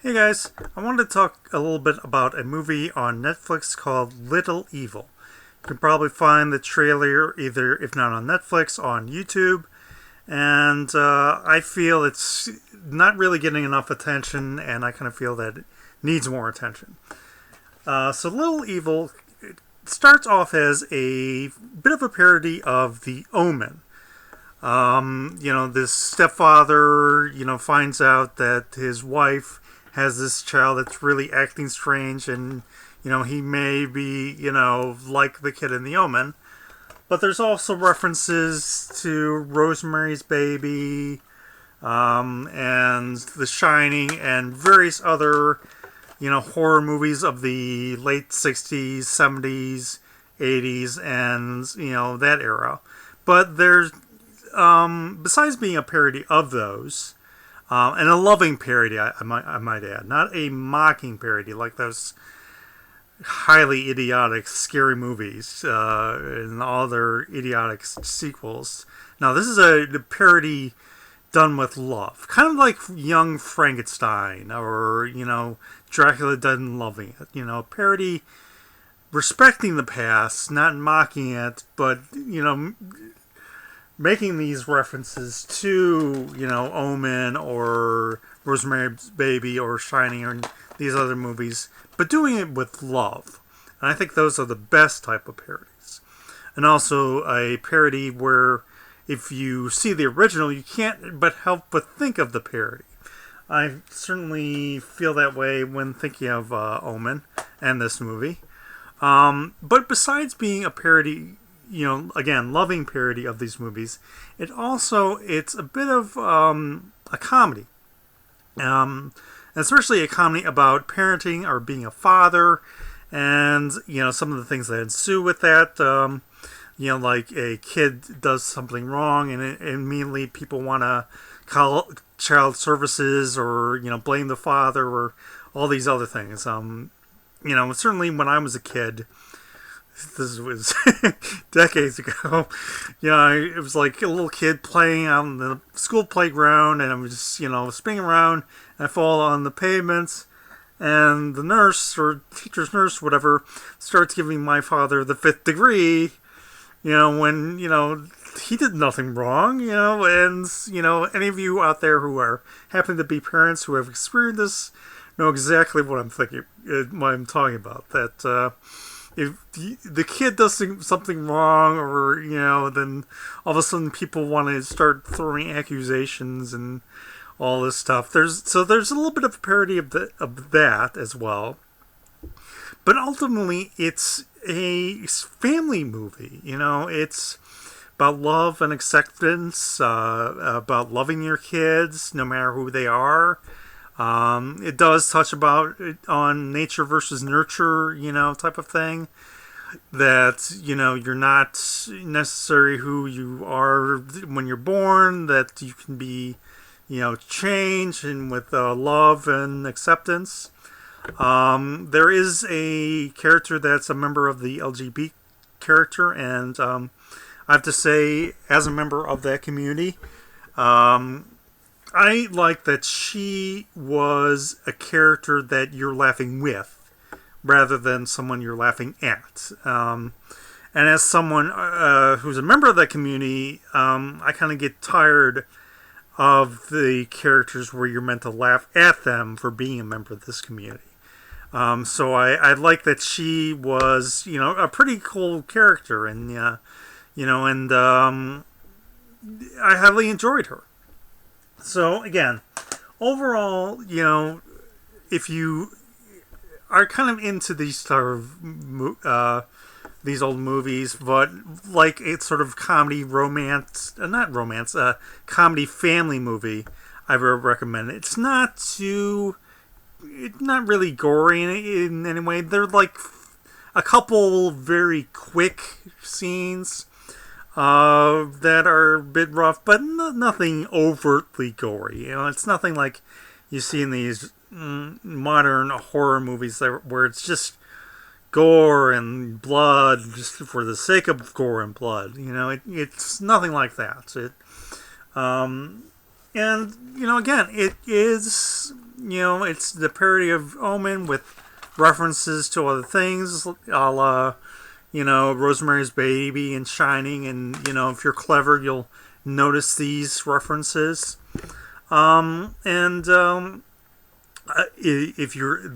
Hey guys, I wanted to talk a little bit about a movie on Netflix called Little Evil. You can probably find the trailer either, if not on Netflix, on YouTube. And I feel it's not really getting enough attention, and I kind of feel that it needs more attention. So Little Evil starts off as a bit of a parody of The Omen. This stepfather, finds out that his wife has this child that's really acting strange, and, he may be, like the kid in The Omen. But there's also references to Rosemary's Baby, and The Shining, and various other, horror movies of the late 60s, 70s, 80s, and, that era. But there's besides being a parody of those, and a loving parody, I might add, not a mocking parody like those highly idiotic, scary movies and all their idiotic sequels. Now, this is a parody done with love, kind of like Young Frankenstein or Dracula Dead and Loving It. Parody respecting the past, not mocking it, but making these references to, Omen or Rosemary's Baby or Shining or these other movies, but doing it with love. And I think those are the best type of parodies. And also a parody where if you see the original, you can't but help but think of the parody. I certainly feel that way when thinking of Omen and this movie. But besides being a parody, again, loving parody of these movies, it's a bit of a comedy. Especially a comedy about parenting or being a father, and, some of the things that ensue with that. Like a kid does something wrong, and immediately people want to call child services or, blame the father or all these other things. Certainly when I was a kid, this was decades ago. It was like a little kid playing on the school playground, and I was just, spinning around, and I fall on the pavements, and the nurse, or teacher's nurse, whatever, starts giving my father the fifth degree, when, he did nothing wrong, and, any of you out there who are happen to be parents who have experienced this know exactly what I'm thinking, what I'm talking about, that, if the kid does something wrong, or then all of a sudden people want to start throwing accusations and all this stuff. There's a little bit of a parody of that as well. But ultimately, it's a family movie. It's about love and acceptance, about loving your kids no matter who they are. It does touch on nature versus nurture, type of thing. That, you're not necessarily who you are when you're born, that you can be, changed, and with love and acceptance. There is a character that's a member of the LGBT character, and I have to say, as a member of that community, I like that she was a character that you're laughing with rather than someone you're laughing at. And as someone who's a member of that community, I kind of get tired of the characters where you're meant to laugh at them for being a member of this community. So I like that she was, a pretty cool character, and, and I highly enjoyed her. So, again, overall, if you are kind of into these sort of these old movies, but like it's sort of comedy romance, comedy family movie, I would recommend it. It's not really gory in any way. They're like a couple very quick scenes that are a bit rough, but nothing overtly gory. It's nothing like you see in these modern horror movies where it's just gore and blood just for the sake of gore and blood. It's nothing like that. And again, it is it's the parody of Omen with references to other things, a la, Rosemary's Baby and Shining, and, if you're clever, you'll notice these references. If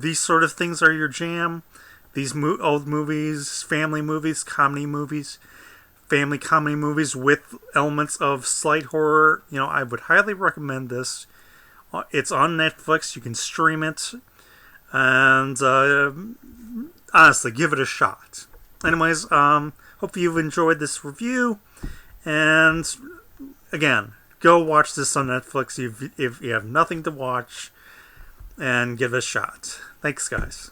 these sort of things are your jam, these old movies, family movies, comedy movies, family comedy movies with elements of slight horror, I would highly recommend this. It's on Netflix. You can stream it. And honestly, give it a shot. Anyways, hope you've enjoyed this review. And again, go watch this on Netflix if you have nothing to watch. And give it a shot. Thanks, guys.